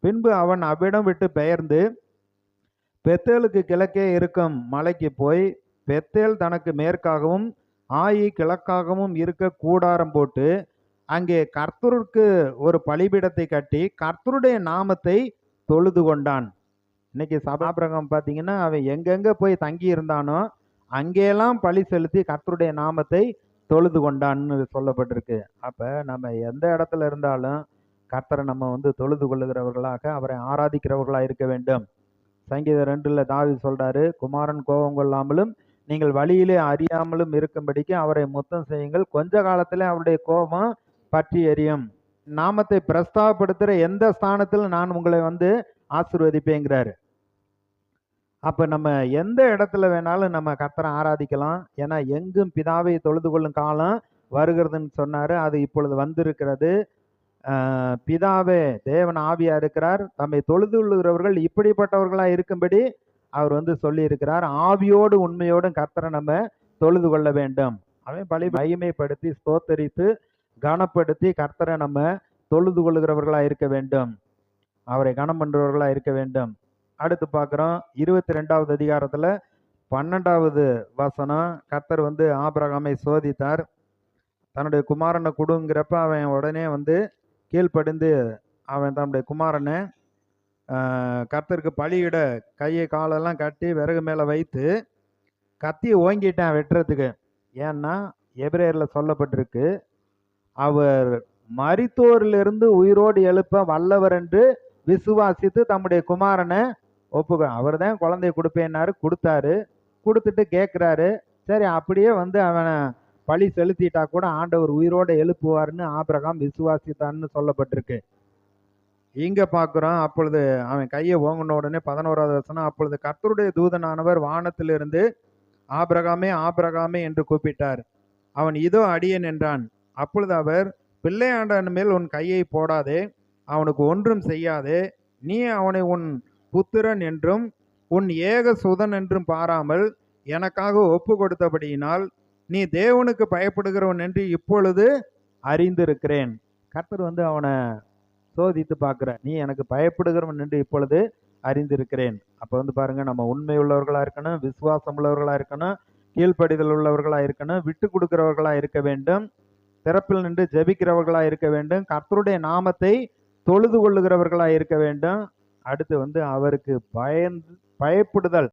பின்பு அவன் அவ்விடம் விட்டு பெயர்ந்து பெத்தேலுக்கு கிழக்கே இருக்கும் மலைக்கு போய், பெத்தேல் தனக்கு மேற்காகவும் ஆயி கிழக்காகவும் இருக்க கூடாரம் போட்டு, அங்கே கர்த்தருக்கு ஒரு பலிபீடத்தை கட்டி கர்த்தருடைய நாமத்தை தொழுது கொண்டான். இன்னைக்கு ஆபிரகாம் பார்த்தீங்கன்னா, அவன் எங்கெங்க போய் தங்கி இருந்தானோ அங்கேயெல்லாம் பலி செலுத்தி கர்த்தருடைய நாமத்தை தொழுது கொண்டான்னு சொல்லப்பட்டிருக்கு. அப்ப நம்ம எந்த இடத்துல இருந்தாலும் கர்த்தரை நம்ம தொழுது கொள்ளுகிறவர்களாக, அவரை ஆராதிக்கிறவர்களா இருக்க வேண்டும். சங்கீதம் 2ல தாவீது சொல்றாரு, குமாரன் கோபம் கொள்ளாமலும் நீங்கள் வழியிலே அறியாமலும் இருக்கும்படிக்கு அவரை முத்தம் செய்யுங்கள், கொஞ்ச காலத்திலே அவருடைய கோபம் பற்றி எரியும். நாமத்தை பிரஸ்தாபப்படுத்துற எந்த ஸ்தானத்தில் நான் உங்களை ஆசீர்வதிப்பேங்கிறாரு. அப்ப நம்ம எந்த இடத்துல வேணாலும் நம்ம கர்த்தரை ஆராதிக்கலாம். ஏன்னா எங்கும் பிதாவை தொழுது கொள்ளும் காலம் வருகிறதுன்னு சொன்னாரு. அது இப்பொழுது வந்திருக்கிறது. பிதாவே தேவன் ஆவியா இருக்கிறார், தம்மை தொழுது கொள்ளுகிறவர்கள் இப்படிப்பட்டவர்களா இருக்கும்படி அவர் சொல்லி இருக்கிறார். ஆவியோடு உண்மையோடும் கர்த்தரை நம்ம தொழுது கொள்ள வேண்டும். அவன் பலி மகிமைப்படுத்தி ஸ்தோத்தரித்து கனப்படுத்தி கர்த்தரை நம்ம தொழுது கொள்ளுகிறவர்களா இருக்க வேண்டும். அவரை கனம் பண்றவர்களா இருக்க வேண்டும். அடுத்து பார்க்கிறோம் 22வது அதிகாரத்துல 12வது வசனம். கர்த்தர் ஆபிரகாமை சோதித்தார். தன்னுடைய குமாரனை கொடுங்கிறப்ப அவன் உடனே கீழ்ப்படிந்து அவன் தன்னுடைய குமாரனை கர்த்தருக்கு பலியிட கையை காலெல்லாம் கட்டி விறகு மேல வைத்து கத்தியை ஓங்கிட்டான் வெட்டுறதுக்கு. ஏன்னா எபிரேயர்ல சொல்லப்பட்டிருக்கு, அவர் மரித்தோரிலிருந்து உயிரோடு எழுப்ப வல்லவர் என்று விசுவாசித்து தம்முடைய குமாரனை அவர் தான் குழந்தைய கொடுப்பேன்னாரு, கொடுத்தாரு. கொடுத்துட்டு கேட்குறாரு, சரி அப்படியே அவனை பழி செலுத்திட்டா கூட ஆண்டவர் உயிரோடு எழுப்புவார்னு ஆபிரகாம் விசுவாசித்தான்னு சொல்லப்பட்டிருக்கு. இங்க பார்க்குறோம், அப்பொழுது அவன் கையை ஓங்கின உடனே 11வது வசனம், அப்பொழுது கர்த்தருடைய தூதனானவர் வானத்திலிருந்து ஆபிரகாமே ஆபிரகாமே என்று கூப்பிட்டார். அவன் இதோ அடியேன் என்றான். அப்பொழுது அவர், பிள்ளையாண்டன் மேல் உன் கையை போடாதே, அவனுக்கு ஒன்றும் செய்யாதே, நீ அவனை உன் புத்திரன் என்றும் உன் ஏக சுதன் என்றும் பாராமல் எனக்காக ஒப்பு கொடுத்தபடியினால் நீ தேவனுக்கு பயப்படுகிறவன் என்று இப்பொழுது அறிந்திருக்கிறேன். கர்த்தர் அவனை சோதித்து பார்க்கிற, நீ எனக்கு பயப்படுகிறவன் என்று இப்பொழுது அறிந்திருக்கிறேன். அப்ப பாருங்க, நம்ம உண்மை உள்ளவர்களா இருக்கணும், விசுவாசம் உள்ளவர்களா இருக்கணும், கீழ்ப்படிதல் உள்ளவர்களா இருக்கணும், விட்டு கொடுக்கிறவர்களா இருக்க வேண்டும், திறப்பில் நின்று ஜெபிக்கிறவர்களா இருக்க வேண்டும், கர்த்தருடைய நாமத்தை தொழுது கொள்ளுகிறவர்களா இருக்க வேண்டும். அடுத்து அவருக்கு பயப்படுதல்.